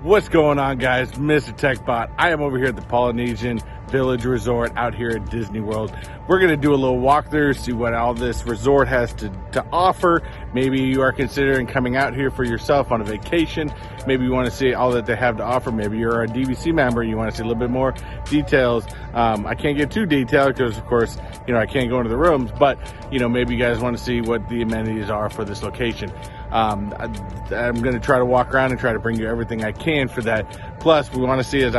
What's going on, guys? Mr. Techbot. I am over here at the Polynesian Village Resort out here at Disney World. We're going to do a little walkthrough, see what all this resort has to offer. Maybe you are considering coming out here for yourself on a vacation. Maybe you want to see all that they have to offer. Maybe you're a DVC member and you want to see a little bit more details. I can't get too detailed because, of course, I can't go into the rooms, but, maybe you guys want to see what the amenities are for this location. I'm going to try to walk around and try to bring you everything I can for that. Plus, I want to see is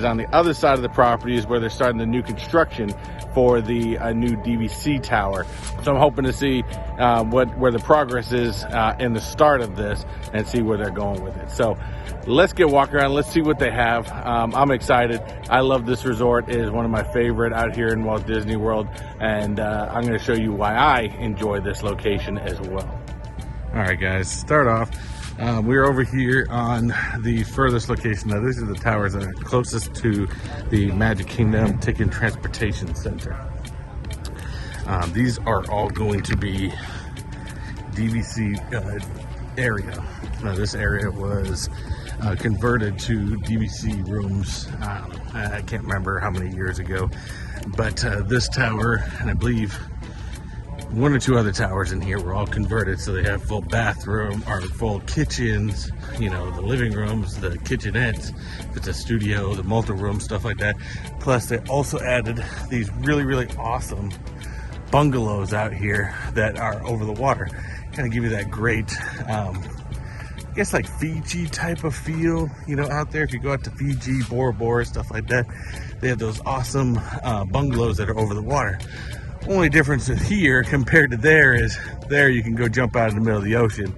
on the other side of the property is where they're starting the new construction for the new DVC tower. So I'm hoping to see where the progress is in the start of this and see where they're going with it. So let's get walking around. Let's see what they have. I'm excited. I love this resort. It is one of my favorite out here in Walt Disney World, and I'm going to show you why I enjoy this location as well. All right, guys, start off. We're over here on the furthest location. Now, these are the towers that are closest to the Magic Kingdom Ticket Transportation Center. These are all going to be DVC area. Now, this area was converted to DVC rooms, I can't remember how many years ago, but this tower, and I believe one or two other towers in here were all converted, so they have full bathroom or full kitchens, the living rooms, the kitchenettes, if it's a studio, the multi-room, stuff like that. Plus they also added these really awesome bungalows out here that are over the water, kind of give you that great I guess like Fiji type of feel, out there. If you go out to Fiji, Bora Bora, stuff like that, they have those awesome bungalows that are over the water. Only difference here compared to there is there you can go jump out in the middle of the ocean.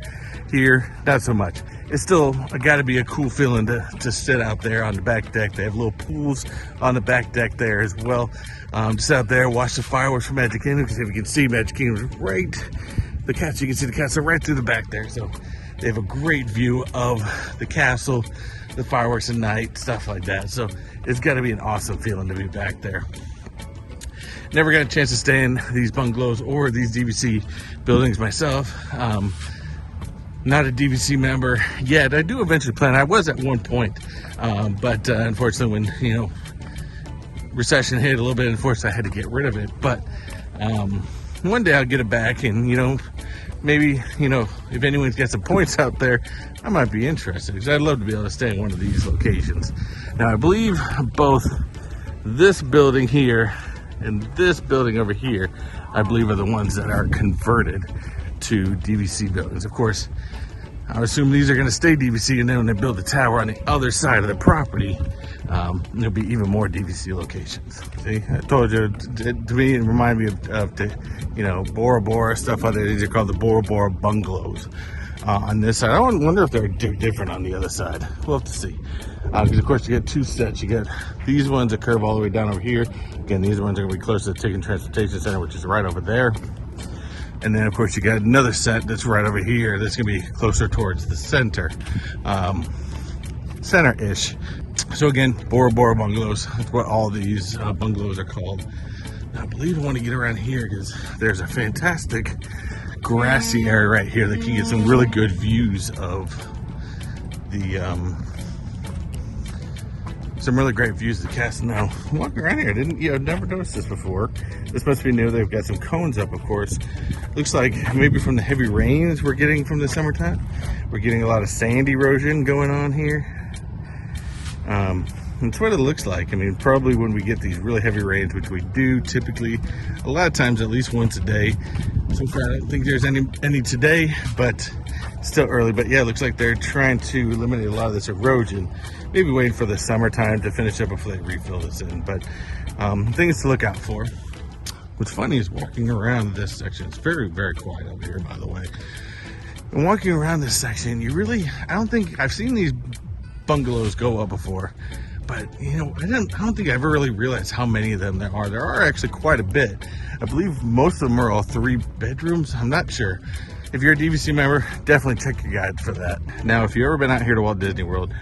Here, not so much. It's still got to be a cool feeling to sit out there on the back deck. They have little pools on the back deck there as well. Just out there, watch the fireworks from Magic Kingdom, because if you can see Magic Kingdom right, the castle, you can see the castle right through the back there. So they have a great view of the castle, the fireworks at night, stuff like that. So it's got to be an awesome feeling to be back there. Never got a chance to stay in these bungalows or these DVC buildings myself. Not a DVC member yet. I do eventually plan. I was at one point, but unfortunately when, recession hit a little bit, unfortunately I had to get rid of it. But one day I'll get it back, and, maybe, if anyone's got some points out there, I might be interested, because I'd love to be able to stay in one of these locations. Now, I believe both this building here and this building over here, I believe, are the ones that are converted to DVC buildings. Of course, I assume these are going to stay DVC, and then when they build the tower on the other side of the property, there'll be even more DVC locations. See, I told you, to me, it reminded me of the, Bora Bora, stuff like that. These are called the Bora Bora Bungalows. On this side, I wonder if they're different on the other side. We'll have to see. Because of course you get two sets. You get these ones that curve all the way down over here. Again, these ones are going to be close to the Ticket Transportation Center, which is right over there. And then of course you got another set that's right over here that's going to be closer towards the center, center-ish. So again, Bora Bora Bungalows. That's what all these bungalows are called. Now, I believe I want to get around here because there's a fantastic grassy area right here that can get some really good views of the some really great views of the castle. Now, walking around here, I've never noticed this before. This must be new. They've got some cones up, of course. Looks like maybe from the heavy rains we're getting from the summertime. We're getting a lot of sand erosion going on here. That's what it looks like. I mean, probably when we get these really heavy rains, which we do typically, a lot of times at least once a day. So far, I don't think there's any today, but still early. But yeah, it looks like they're trying to eliminate a lot of this erosion. Maybe waiting for the summertime to finish up before they refill this in. But things to look out for. What's funny is walking around this section. It's very quiet over here, by the way. And walking around this section, I don't think I've seen these bungalows go up before. But, I don't think I ever really realized how many of them there are. There are actually quite a bit. I believe most of them are all 3 bedrooms. I'm not sure. If you're a DVC member, definitely check your guide for that. Now, if you've ever been out here to Walt Disney World,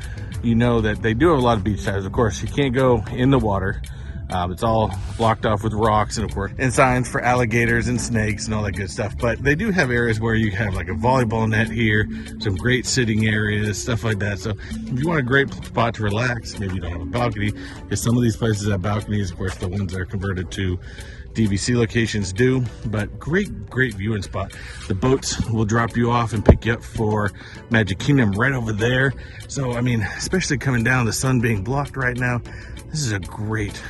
you know that they do have a lot of beach towers. Of course, you can't go in the water. It's all blocked off with rocks and of course, and signs for alligators and snakes and all that good stuff. But they do have areas where you have like a volleyball net here, some great sitting areas, stuff like that. So if you want a great spot to relax, maybe you don't have a balcony, because some of these places have balconies, of course, the ones that are converted to DVC locations do, but great viewing spot. The boats will drop you off and pick you up for Magic Kingdom right over there. So, I mean, especially coming down, the sun being blocked right now, this is a great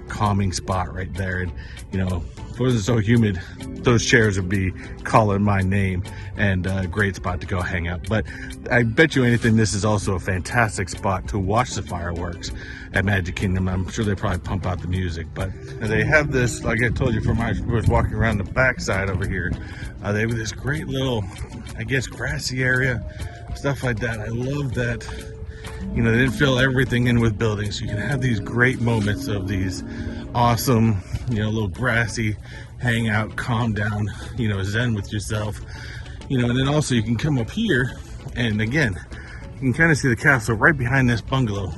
calming spot right there. And, you know, if it wasn't so humid, those chairs would be calling my name, and a great spot to go hang out. But I bet you anything, this is also a fantastic spot to watch the fireworks at Magic Kingdom. I'm sure they probably pump out the music, but they have this, like I told you, from I was walking around the backside over here, they have this great little, I guess, grassy area, stuff like that. I love that, you know, they didn't fill everything in with buildings. You can have these great moments of these awesome, you know, little grassy hangout, calm down, you know, zen with yourself, you know. And then also you can come up here, and again, you can kind of see the castle right behind this bungalow,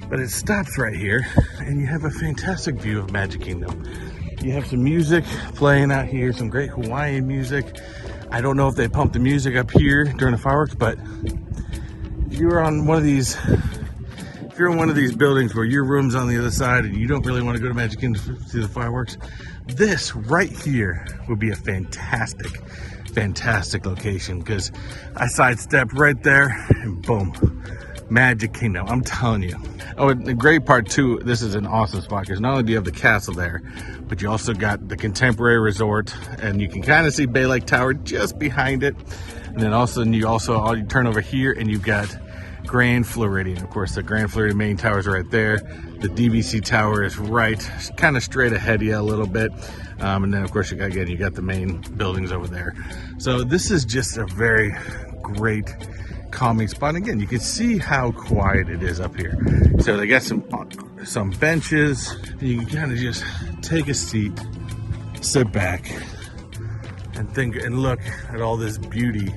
but it stops right here, and you have a fantastic view of Magic Kingdom. You have some music playing out here, some great Hawaiian music. I don't know if they pump the music up here during the fireworks, but if you're on one of these, if you're in one of these buildings where your room's on the other side and you don't really want to go to Magic Kingdom to see the fireworks, this right here would be a fantastic location, because I sidestepped right there and boom, Magic Kingdom. I'm telling you. Oh, and the great part too, this is an awesome spot, because not only do you have the castle there, but you also got the Contemporary Resort, and you can kind of see Bay Lake Tower just behind it. And then also, you turn over here and you've got Grand Floridian. Of course, the Grand Floridian main tower is right there. The DVC Tower is right, kind of straight ahead of you a little bit. And then of course, you got the main buildings over there. So this is just a very great calming spot. And again, you can see how quiet it is up here. So they got some benches. You can kind of just take a seat, sit back, and think and look at all this beauty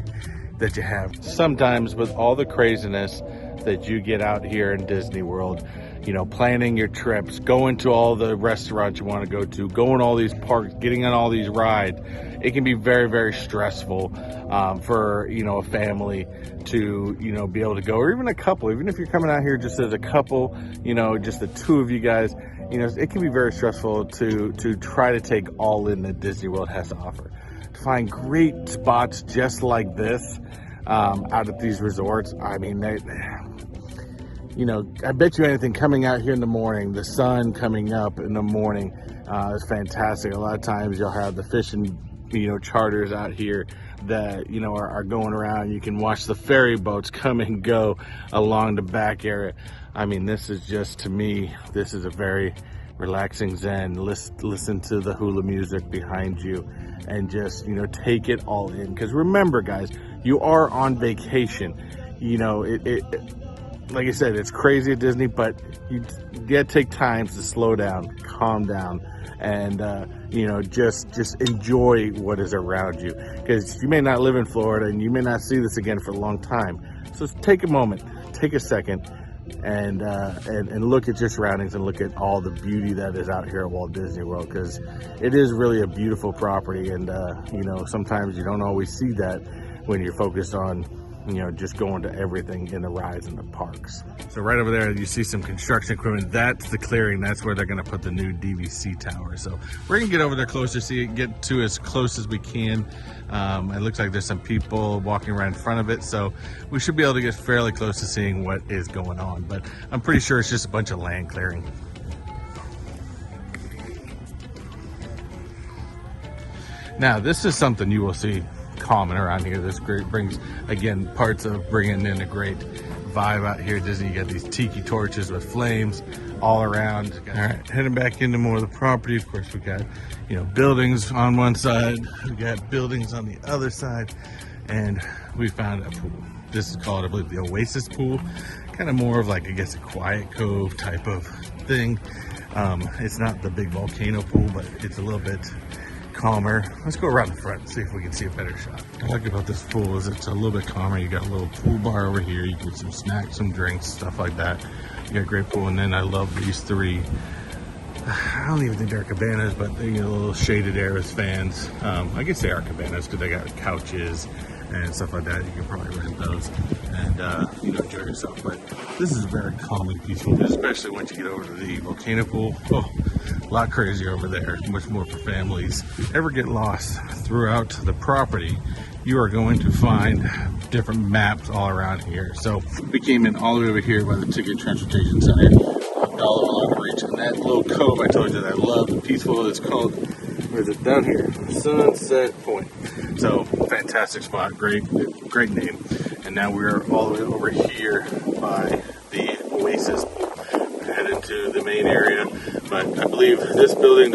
that you have. Sometimes with all the craziness that you get out here in Disney World, you know, planning your trips, going to all the restaurants you want to go to, going to all these parks, getting on all these rides, it can be very stressful for, you know, a family to, you know, be able to go, or even a couple. Even if you're coming out here just as a couple, you know, just the two of you guys, you know, it can be very stressful to try to take all in that Disney World has to offer. To find great spots just like this out at these resorts, I mean, you know, I bet you anything, coming out here in the morning, the sun coming up in the morning is fantastic. A lot of times you'll have the fishing, you know, charters out here that, you know, are going around. You can watch the ferry boats come and go along the back area. I mean, this is just, to me, this is a very relaxing zen. Listen to the hula music behind you and just, you know, take it all in. Because remember, guys, you are on vacation. You know, like I said, it's crazy at Disney, but you gotta take time to slow down, calm down, and you know, just enjoy what is around you. Because you may not live in Florida and you may not see this again for a long time. So take a moment, take a second, and look at your surroundings and look at all the beauty that is out here at Walt Disney World, because it is really a beautiful property. And you know, sometimes you don't always see that when you're focused on, you know, just going to everything in the rides and the parks. So right over there, you see some construction equipment. That's the clearing. That's where they're going to put the new DVC tower. So we're going to get over there closer, get to as close as we can. It looks like there's some people walking right in front of it, so we should be able to get fairly close to seeing what is going on. But I'm pretty sure it's just a bunch of land clearing. Now, this is something you will see common around here. This brings, again, parts of bringing in a great vibe out here at Disney. You got these tiki torches with flames all around. All right, heading back into more of the property. Of course, we got, you know, buildings on one side, we got buildings on the other side, and we found a pool. This is called, I believe, the Oasis pool. Kind of more of like, I guess, a quiet cove type of thing. It's not the big volcano pool, but it's a little bit calmer. Let's go around the front and see if we can see a better shot. What I like about this pool is it's a little bit calmer. You got a little pool bar over here. You get some snacks, some drinks, stuff like that. You got a great pool, and then I love these three. I don't even think they're cabanas, but they get a little shaded areas, fans. I guess they are cabanas because they got couches and stuff like that. You can probably rent those and enjoy yourself. But this is very calming, peaceful, especially once you get over to the volcano pool. Oh, a lot crazier over there, much more for families. If you ever get lost throughout the property, you are going to find different maps all around here. So we came in all the way over here by the Ticket Transportation Center, all along the reach, and that little cove I told you that I love, the peaceful, it's called, where is it, down here, Sunset Point. So fantastic spot, great name. And now we're all the way over here by the Oasis, headed to the main area. But I believe this building,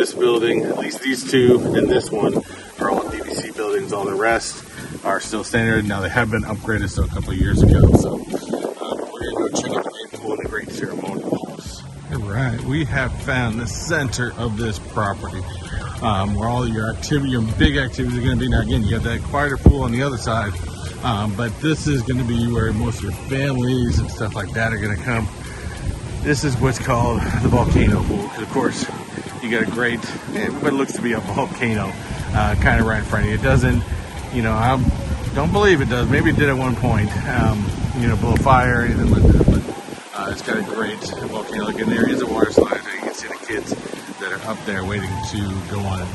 at least these two and this one are all DVC buildings. All the rest are still standard. Now they have been upgraded so a couple of years ago. So we're gonna go check out the great pool and the great ceremonial house. All right, we have found the center of this property, where all your big activities are going to be. Now again, you got that quieter pool on the other side, but this is going to be where most of your families and stuff like that are going to come. This is what's called the Volcano Bowl, because of course you got a great, what looks to be a volcano kind of right in front of you. It doesn't, I don't believe it does. Maybe it did at one point, blow fire or anything like that, but it's got a great volcano. Like, and there is a water slide, so you can see the kids that are up there waiting to go on it.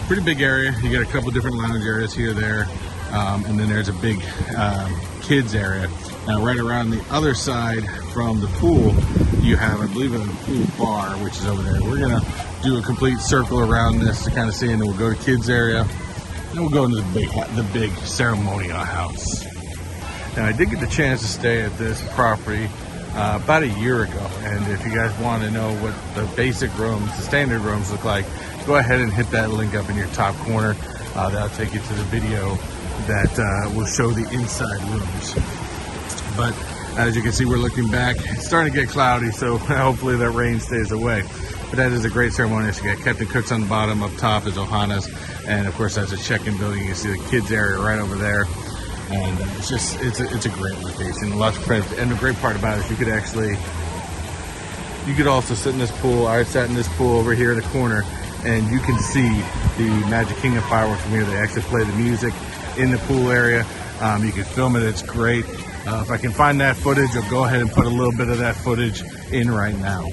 Pretty big area. You got a couple different lounge areas here, there, and then there's a big kids area. Now, right around the other side from the pool, you have, I believe, a pool bar, which is over there. We're gonna do a complete circle around this to kind of see, and then we'll go to kids area, and we'll go into the big ceremonial house. Now, I did get the chance to stay at this property about a year ago, and if you guys want to know what the basic rooms, the standard rooms look like, go ahead and hit that link up in your top corner. That'll take you to the video that will show the inside rooms. But as you can see, we're looking back. It's starting to get cloudy, so hopefully that rain stays away. But that is a great ceremony. So you got Captain Cook's on the bottom, up top is Ohana's, and of course that's a check-in building. You can see the kids area right over there. And it's a great location, lots of friends. And the great part about it is you could also sit in this pool. I sat in this pool over here in the corner, and you can see the Magic Kingdom fireworks from here. They actually play the music in the pool area. You can film it, it's great. If I can find that footage, I'll go ahead and put a little bit of that footage in right now.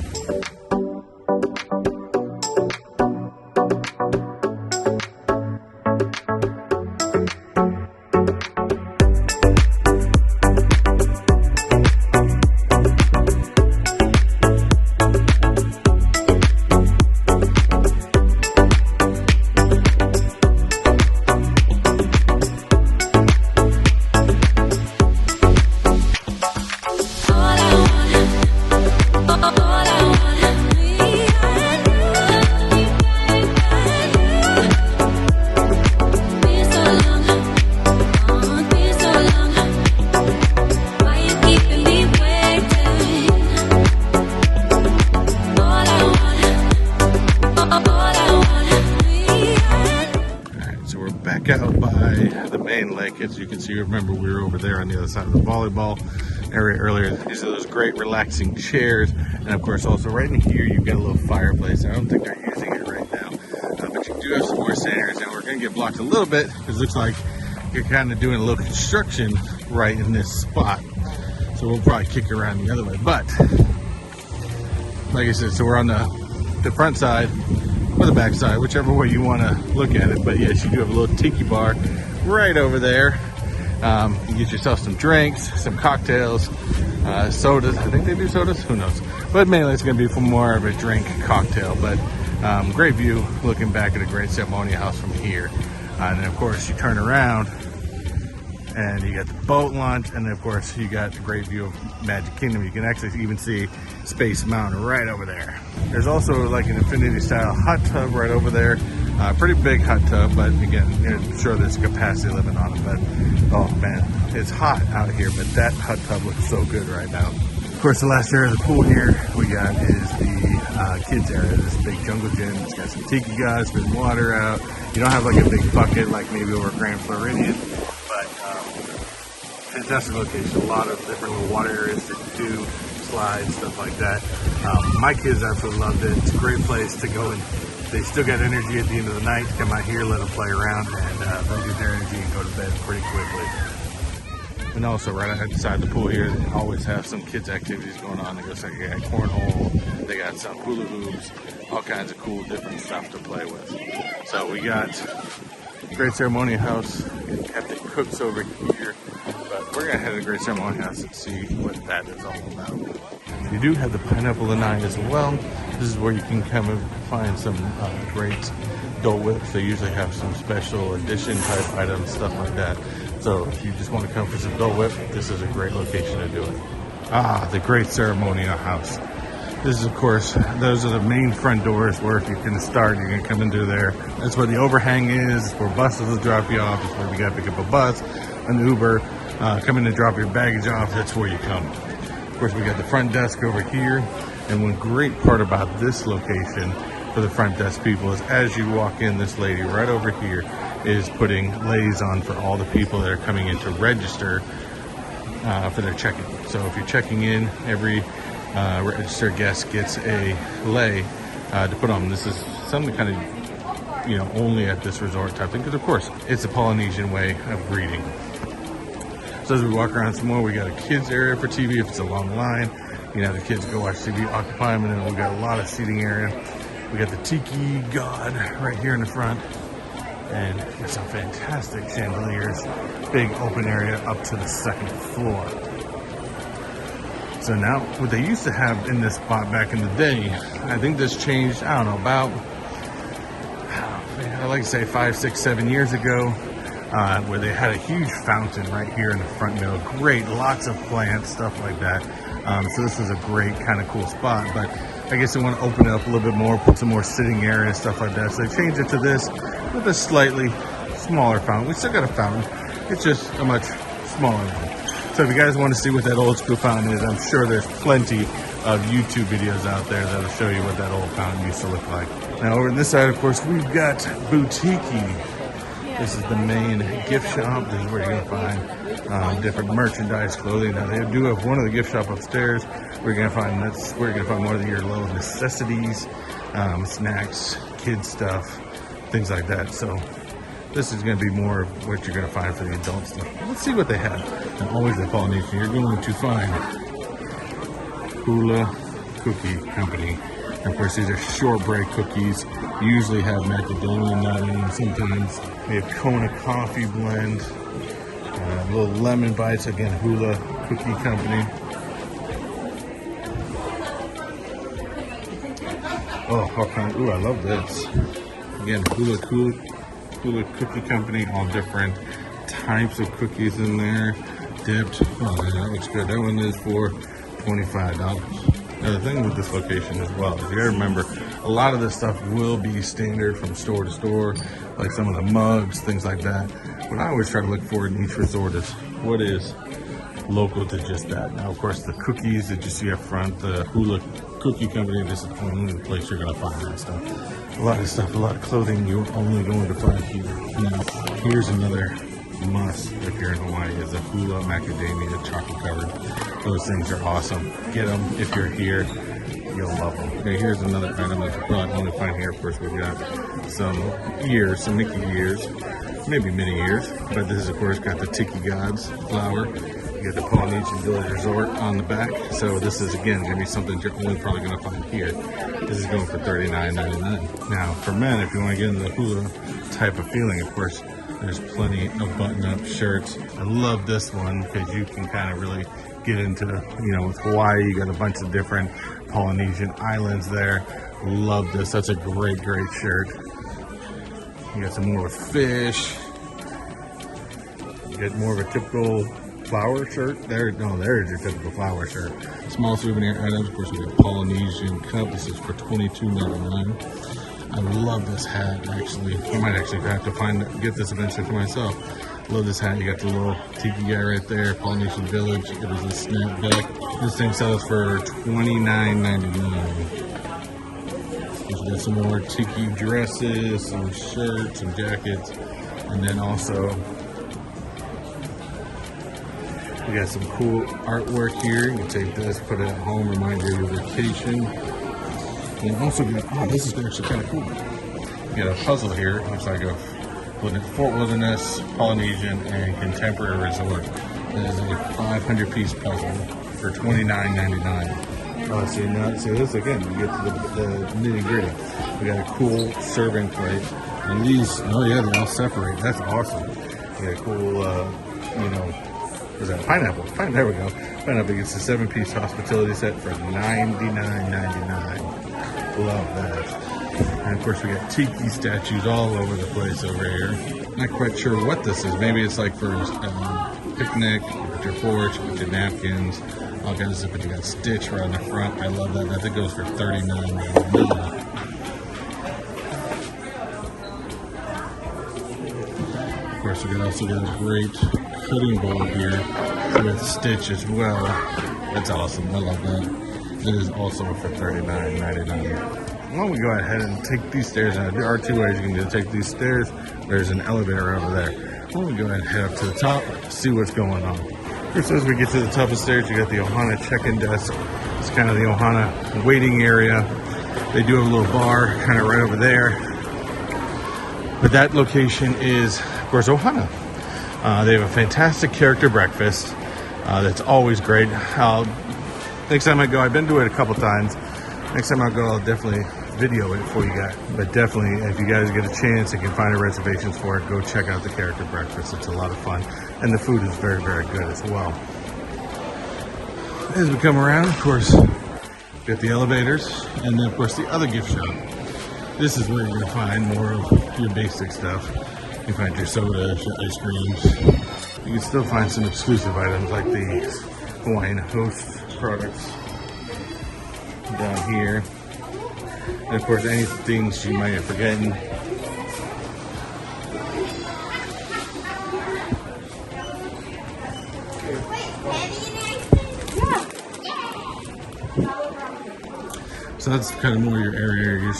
Out by the main lake. As you can see, remember we were over there on the other side of the volleyball area earlier. These are those great relaxing chairs, and of course also right in here you've got a little fireplace. I don't think they're using it right now, but you do have some more standards, and we're going to get blocked a little bit because it looks like you're kind of doing a little construction right in this spot, so we'll probably kick around the other way. But like I said, so we're on the front side or the back side, whichever way you want to look at it. But yes, you do have a little Tiki Bar right over there. You get yourself some drinks, some cocktails, sodas. I think they do sodas, who knows, but mainly it's going to be for more of a drink cocktail. But great view looking back at a great ceremonial house from here. And then of course you turn around and you got the boat launch, and then of course you got a great view of Magic Kingdom. You can actually even see Space Mountain right over there. There's also like an infinity style hot tub right over there. Pretty big hot tub, but again, I'm sure there's capacity limit on it. But oh man, it's hot out here, but that hot tub looks so good right now. Of course, the last area of the pool here we got is the kids area. This big jungle gym. It's got some tiki guys, spitting water out. You don't have like a big bucket like maybe over Grand Floridian, but fantastic location. A lot of different little water areas to do slides, stuff like that. My kids absolutely loved it. It's a great place to go, and they still got energy at the end of the night. Come out here, let them play around, and they'll get their energy and go to bed pretty quickly. And also right outside the pool here, they always have some kids activities going on. They got cornhole, they got some hula hoops, all kinds of cool different stuff to play with. So we got Great Ceremonial House, got the cooks over here, but we're gonna head to the Great Ceremonial House and see what that is all about. You do have the Pineapple Lanai as well. This is where you can come and find some great Dole Whips. They usually have some special edition type items, stuff like that. So if you just want to come for some Dole Whip, this is a great location to do it. The Great Ceremonial House. This is, of course, those are the main front doors where if you're going to start, you're going to come into there. That's where the overhang is, where buses will drop you off. It's where you got to pick up a bus, an Uber, come in to drop your baggage off. That's where you come. Of course, we got the front desk over here. And one great part about this location for the front desk people is as you walk in, this lady right over here is putting lays on for all the people that are coming in to register for their check-in. So if you're checking in, every registered guest gets a lay to put on. This is something kind of, only at this resort type thing, because of course it's a Polynesian way of greeting. So as we walk around some more, we got a kids area for TV if it's a long line. The kids go watch TV, occupy them, and then we got a lot of seating area. We got the Tiki God right here in the front. And there's some fantastic chandeliers, big open area up to the second floor. So now, what they used to have in this spot back in the day, I think this changed, I don't know, about, I like to say 5, 6, 7 years ago, where they had a huge fountain right here in the front middle. Great, lots of plants, stuff like that. So this is a great kind of cool spot, but I guess they want to open it up a little bit more, put some more sitting area, stuff like that. So they changed it to this with a slightly smaller fountain. We still got a fountain. It's just a much smaller one. So if you guys want to see what that old school fountain is, I'm sure there's plenty of YouTube videos out there that'll show you what that old fountain used to look like. Now over on this side, of course, we've got Boutique. This is the main gift shop. This is where you're gonna find different merchandise, clothing. Now they do have one of the gift shop upstairs. We're gonna find more of your little necessities, snacks, kids stuff, things like that. So this is gonna be more of what you're gonna find for the adult stuff. Let's see what they have. And always at Polynesian, you're going to find Hula Cookie Company. And of course, these are shortbread cookies. Usually have macadamia nut in them. Sometimes we have Kona coffee blend, little lemon bites. Again, Hula Cookie Company. I love this. Again, Hula Cookie Company. All different types of cookies in there, dipped. Oh, yeah, that looks good. That one is for $25. Now the thing with this location as well is you gotta remember a lot of this stuff will be standard from store to store, like some of the mugs, things like that. What I always try to look for in each resort is what is local to just that. Now of course the cookies that you see up front, the Hula Cookie Company, this is only the place you're gonna find that stuff. A lot of stuff, a lot of clothing you're only going to find here. Now here's another must if you're in Hawaii is the Hula macadamia chocolate covered. Those things are awesome. Get them if you're here. You'll love them. Okay, here's another item that you probably only find here. Of course, we've got some ears, some Mickey ears, maybe mini ears. But this is, of course, got the Tiki Gods flower. You got the Polynesian Village Resort on the back. So this is, again, going to be something you're only probably going to find here. This is going for $39.99. Now, for men, if you want to get into the hula type of feeling, of course, there's plenty of button-up shirts. I love this one because you can kind of really get into, with Hawaii, you got a bunch of different Polynesian islands there. Love this. That's a great shirt. You got some more with fish. You get more of a typical flower shirt. There's your typical flower shirt. Small souvenir items. Of course, we got Polynesian cup. This is for $22.99. I love this hat, actually. I might actually have to get this eventually for myself. Love this hat. You got the little tiki guy right there, Polynesian Village. It is a snapback. This thing sells for $29.99. We got some more tiki dresses, some shirts, some jackets, and then also We got some cool artwork here. You can take this, put it at home, remind you of your vacation. And also, this is actually kind of cool. You got a puzzle here. Looks like a Fort Wilderness, Polynesian, and Contemporary Resort. It is a 500-piece puzzle for $29.99. Oh, see this again. You get to the nitty gritty. We got a cool serving plate, and these, oh yeah, they all separate. That's awesome. We got a cool, what is that? Pineapple. There we go. Pineapple gets a 7-piece hospitality set for $99.99. Love that. And of course, we got tiki statues all over the place over here. Not quite sure what this is. Maybe it's like for picnic, with your porch, with your napkins, all kinds of stuff. But you got Stitch right on the front. I love that. I think it goes for $39.99. Of course, we also got a great cutting bowl here with Stitch as well. That's awesome. I love that. It is also for $39.99. Why don't we go ahead and take these stairs? Now, there are two ways you can do it. Take these stairs. There's an elevator over there. Why don't we go ahead and head up to the top, see what's going on. First, as we get to the top of the stairs, you got the Ohana check-in desk. It's kind of the Ohana waiting area. They do have a little bar kind of right over there. But that location is, of course, Ohana. They have a fantastic character breakfast that's always great. Next time I go, I've been to it a couple times. Next time I go, I'll definitely video it for you guys. But definitely, if you guys get a chance and can find reservations for it, go check out the character breakfast. It's a lot of fun. And the food is very, very good as well. As we come around, of course, we got the elevators. And then, of course, the other gift shop. This is where you're going to find more of your basic stuff. You can find your sodas, your ice creams. You can still find some exclusive items like the Hawaiian Host products down here. And of course, any things you might have forgotten. So that's kind of more your area, your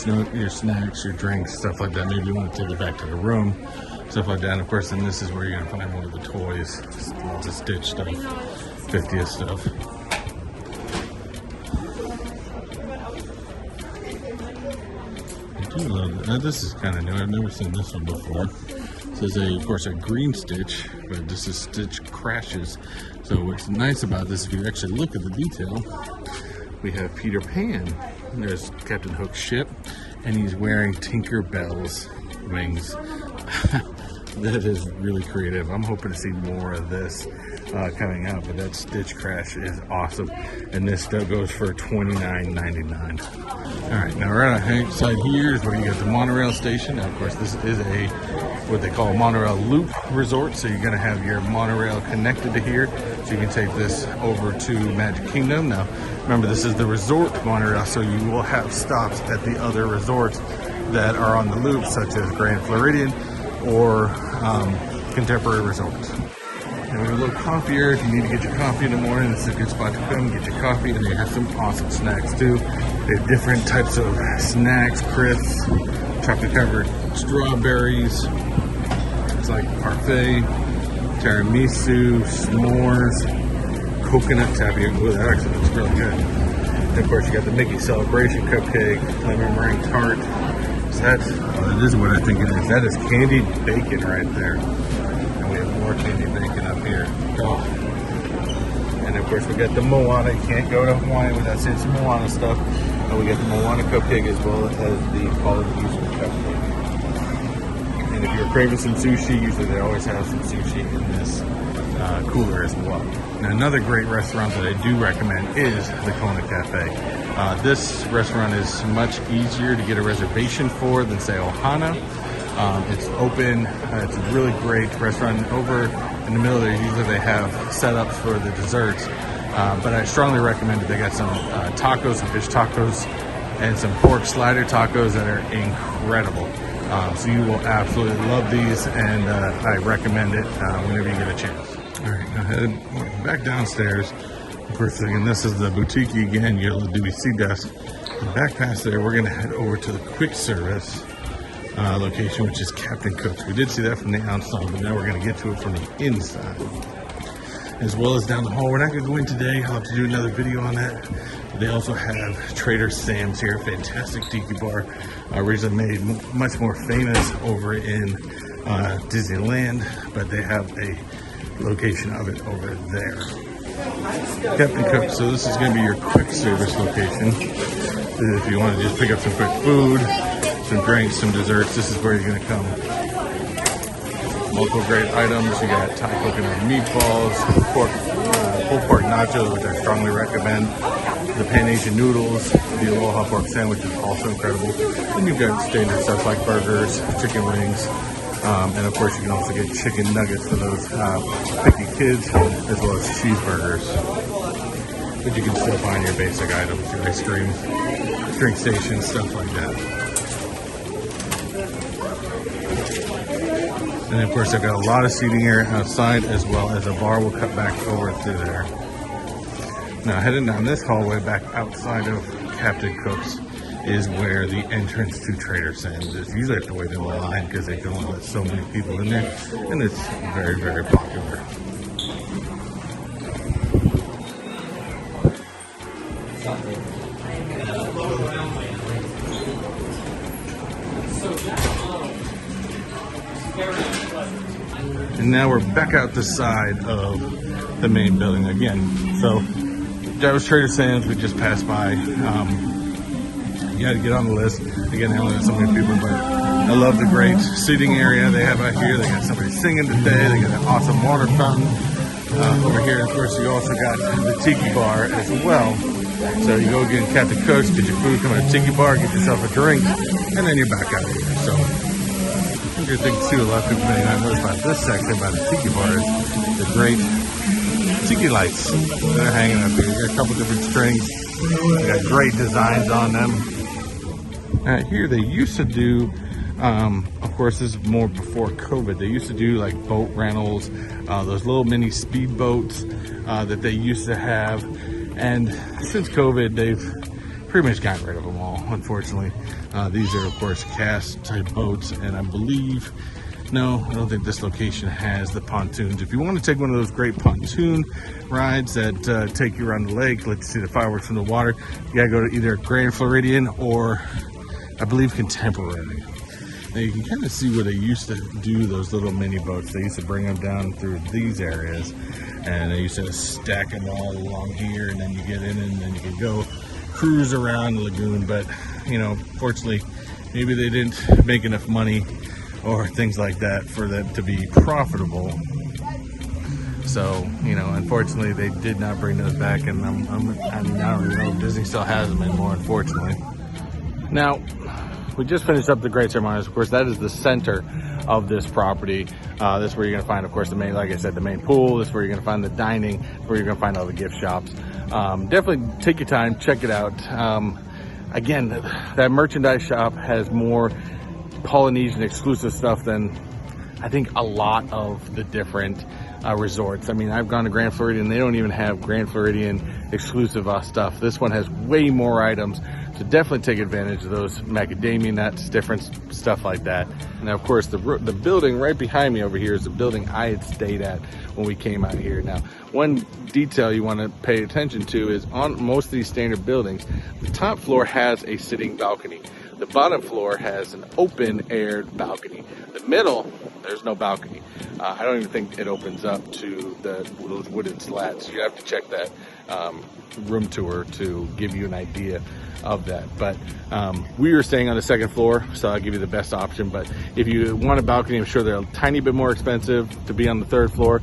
snacks, your drinks, stuff like that. Maybe you want to take it back to the room, stuff like that. And of course, then this is where you're gonna find more of the toys, lots of Stitch stuff, 50th stuff. I do love that. This is kind of new. I've never seen this one before. So there's of course, a green Stitch, but this is Stitch Crashes. So what's nice about this, if you actually look at the detail, we have Peter Pan. There's Captain Hook's ship, and he's wearing Tinker Bell's wings. That is really creative. I'm hoping to see more of this coming out, but that Stitch Crash is awesome. And this still goes for $29.99. All right, now right outside here is where you got the Monorail Station. Now, of course, this is what they call Monorail Loop Resort. So you're gonna have your monorail connected to here. So you can take this over to Magic Kingdom. Now, remember, this is the resort monorail, so you will have stops at the other resorts that are on the loop, such as Grand Floridian or Contemporary Resort. And we have a little coffee here. If you need to get your coffee in the morning, this is a good spot to come get your coffee. And they have some awesome snacks too. They have different types of snacks, crisps, chocolate covered strawberries. It's like parfait, tiramisu, s'mores, coconut tapioca. Ooh, that actually looks really good. And of course, you got the Mickey Celebration cupcake, lemon meringue tart. So that is what I think it is. That is candied bacon right there. And we have more candied bacon up here. Oh. And of course, we got the Moana. You can't go to Hawaii without seeing some Moana stuff. And we got the Moana cupcake as well as the Polynesian cupcake. And if you're craving some sushi, usually they always have some sushi in this cooler as well. Now, another great restaurant that I do recommend is the Kona Cafe. This restaurant is much easier to get a reservation for than, say, Ohana. It's open. It's a really great restaurant. Over in the middle there, usually they have setups for the desserts. But I strongly recommend it. They got some tacos, some fish tacos, and some pork slider tacos that are incredible. So you will absolutely love these, and I recommend it whenever you get a chance. All right, now head back downstairs. First thing, and this is the boutique again, your little DVC desk. And back past there, we're gonna head over to the quick service location, which is Captain Cook's. We did see that from the outside, but now we're gonna get to it from the inside. as well as down the hall. We're not gonna go in today. I'll have to do another video on that. They also have Trader Sam's here, fantastic tiki bar, originally made much more famous over in Disneyland, but they have a location of it over there. Captain Cook, so this is going to be your quick service location. If you want to just pick up some quick food, some drinks, some desserts, this is where you're going to come. Multiple great items. You got Thai coconut meatballs, pulled pork nachos, which I strongly recommend. The Polynesian noodles, the Aloha pork sandwich is also incredible. And you've got standard stuff like burgers, chicken wings, and of course you can also get chicken nuggets for those picky kids, as well as cheeseburgers. But you can still find your basic items, your ice cream, drink station, stuff like that. And of course, I've got a lot of seating area outside, as well as a bar. We'll cut back over through there. Now, heading down this hallway back outside of Captain Cook's is where the entrance to Trader Sam's is. You usually have to wait in the line because they can only let so many people in there, and it's very, very popular. And now we're back out the side of the main building again. So that was Trader Sam's. We just passed by. You got to get on the list. Again, they only have so many people, but I love the great seating area they have out here. They got somebody singing today. They got an awesome water fountain over here. Of course, you also got the Tiki Bar as well. So you go get Captain Cook's, get your food, come to the Tiki Bar, get yourself a drink, and then you're back out here. So good thing too, a lot of people may not know about this section about the Tiki Bar is the great tiki lights that are hanging up here. You got a couple different strings. They got great designs on them. Here they used to do, of course this is more before COVID, they used to do like boat rentals, those little mini speed boats that they used to have, and since COVID they've pretty much gotten rid of them all, unfortunately. These are of course cast type boats, and I believe, no, I don't think this location has the pontoons. If you want to take one of those great pontoon rides that take you around the lake, let you see the fireworks from the water, you gotta go to either Grand Floridian or I believe Contemporary. Now you can kind of see where they used to do those little mini boats. They used to bring them down through these areas, and they used to stack them all along here, and then you get in and then you can go cruise around the lagoon. But you know, fortunately, maybe they didn't make enough money or things like that for them to be profitable. So, you know, unfortunately, they did not bring those back, and I mean, I don't even know if Disney still has them anymore, unfortunately. Now, we just finished up the Great Ceremonials. Of course, that is the center of this property. This is where you're going to find, of course, the main, like I said, the main pool. This is where you're going to find the dining, where you're going to find all the gift shops. Definitely take your time, check it out. Again, that merchandise shop has more Polynesian exclusive stuff than I think a lot of the different resorts. I mean, I've gone to Grand Floridian, they don't even have Grand Floridian exclusive stuff. This one has way more items, so definitely take advantage of those macadamia nuts, different stuff like that. And of course, the building right behind me over here is the building I had stayed at when we came out here. Now, one detail you want to pay attention to is on most of these standard buildings, the top floor has a sitting balcony. The bottom floor has an open-aired balcony. The middle, there's no balcony. I don't even think it opens up to those wooden slats. You have to check that room tour to give you an idea of that. But we were staying on the second floor, so I'll give you the best option. But if you want a balcony, I'm sure they're a tiny bit more expensive to be on the third floor.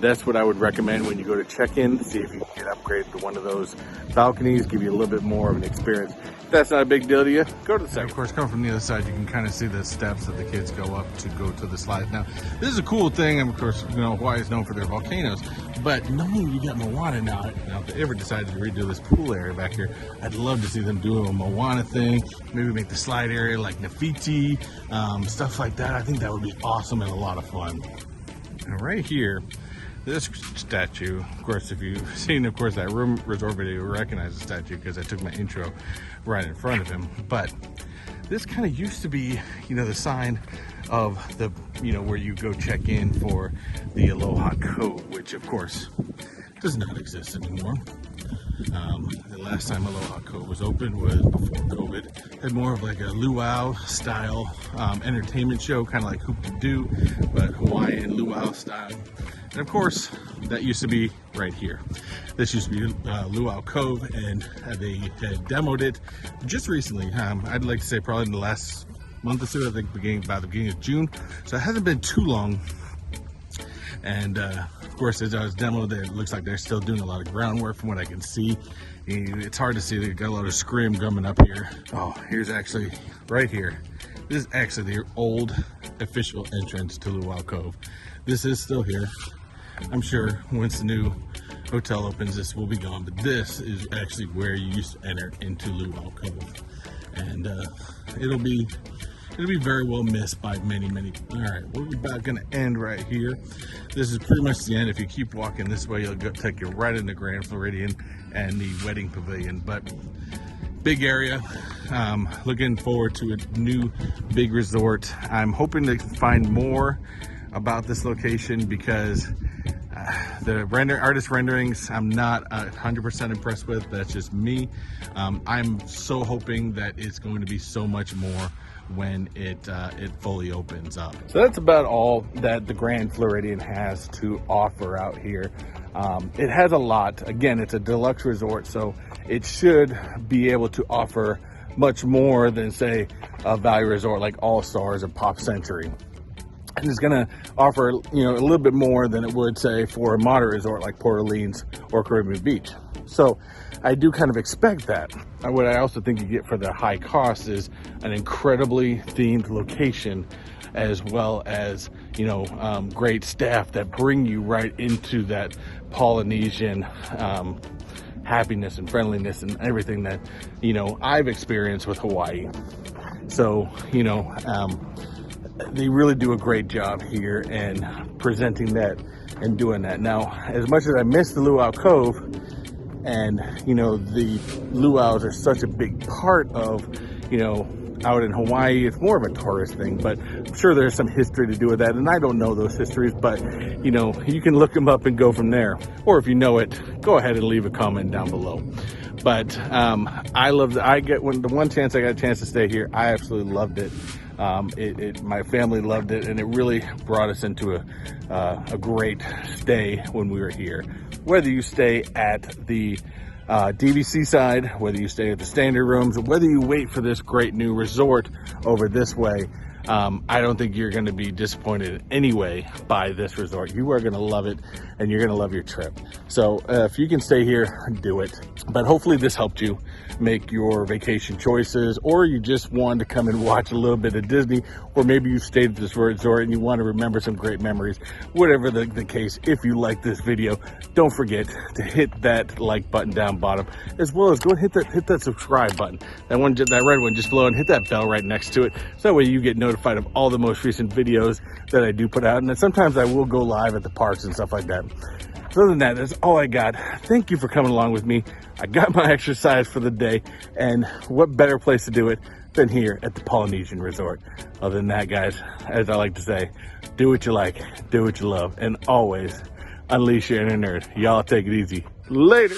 That's what I would recommend when you go to check-in, see if you can get upgraded to one of those balconies, give you a little bit more of an experience. If that's not a big deal to you, go to the second. Of course, coming from the other side, you can kind of see the steps that the kids go up to go to the slide. Now, this is a cool thing, and of course, you know, Hawaii is known for their volcanoes, but knowing you got Moana now if they ever decided to redo this pool area back here, I'd love to see them do a Moana thing, maybe make the slide area like Nafiti, stuff like that. I think that would be awesome and a lot of fun. And right here, this statue, of course, if you've seen, of course, that room resort video, you recognize the statue because I took my intro right in front of him. But this kind of used to be, you know, the sign of the, where you go check in for the Aloha Code, which of course does not exist anymore. The last time Aloha Code was open was before COVID. Had more of like a luau style entertainment show, kind of like Hoop-de-Doo, but Hawaiian luau style. And of course, that used to be right here. This used to be Luau Cove, and they had demoed it just recently. I'd like to say probably in the last month or so, I think about the beginning of June. So it hasn't been too long. And of course, as I was demoed, it looks like they're still doing a lot of groundwork from what I can see. It's hard to see. They've got a lot of scrim coming up here. Oh, here's actually right here. This is actually the old official entrance to Luau Cove. This is still here. I'm sure once the new hotel opens, this will be gone, but this is actually where you used to enter into Luau Cove. And it'll be very well missed by many. All right, we're about gonna end right here. This is pretty much the end. If you keep walking this way, you'll take you right into Grand Floridian and the wedding pavilion. But big area. Looking forward to a new big resort. I'm hoping to find more about this location because the artist renderings I'm not 100% impressed with. That's just me. I'm so hoping that it's going to be so much more when it fully opens up. So that's about all that the Grand Floridian has to offer out here. It has a lot. Again, it's a deluxe resort, so it should be able to offer much more than, say, a value resort like All Stars or Pop Century. And it's going to offer, a little bit more than it would, say, for a moderate resort like Port Orleans or Caribbean Beach. So I do kind of expect that. What I also think you get for the high cost is an incredibly themed location, as well as, great staff that bring you right into that Polynesian happiness and friendliness and everything that, I've experienced with Hawaii. So, they really do a great job here and presenting that and doing that. Now, as much as I miss the Luau Cove, and the luau's are such a big part of, out in Hawaii, it's more of a tourist thing, but I'm sure there's some history to do with that, and I don't know those histories, but you can look them up and go from there. Or if you know it, go ahead and leave a comment down below. But the one chance I got a chance to stay here, I absolutely loved it. My family loved it, and it really brought us into a great stay when we were here. Whether you stay at the DVC side, whether you stay at the standard rooms, or whether you wait for this great new resort over this way, I don't think you're going to be disappointed anyway by this resort. You are going to love it, and you're going to love your trip. So if you can stay here, do it. But hopefully this helped you make your vacation choices, or you just wanted to come and watch a little bit of Disney, or maybe you stayed at this resort and you want to remember some great memories. Whatever the case, if you like this video, don't forget to hit that like button down bottom, as well as go and hit that subscribe button. That red one just below, and hit that bell right next to it, so that way you get notified of all the most recent videos that I do put out. And then sometimes I will go live at the parks and stuff like that. So other than that, that's all I got. Thank you for coming along with me. I got my exercise for the day, and what better place to do it than here at the Polynesian Resort. Other than that, guys, as I like to say, do what you like, do what you love, and always unleash your inner nerd. Y'all take it easy. Later.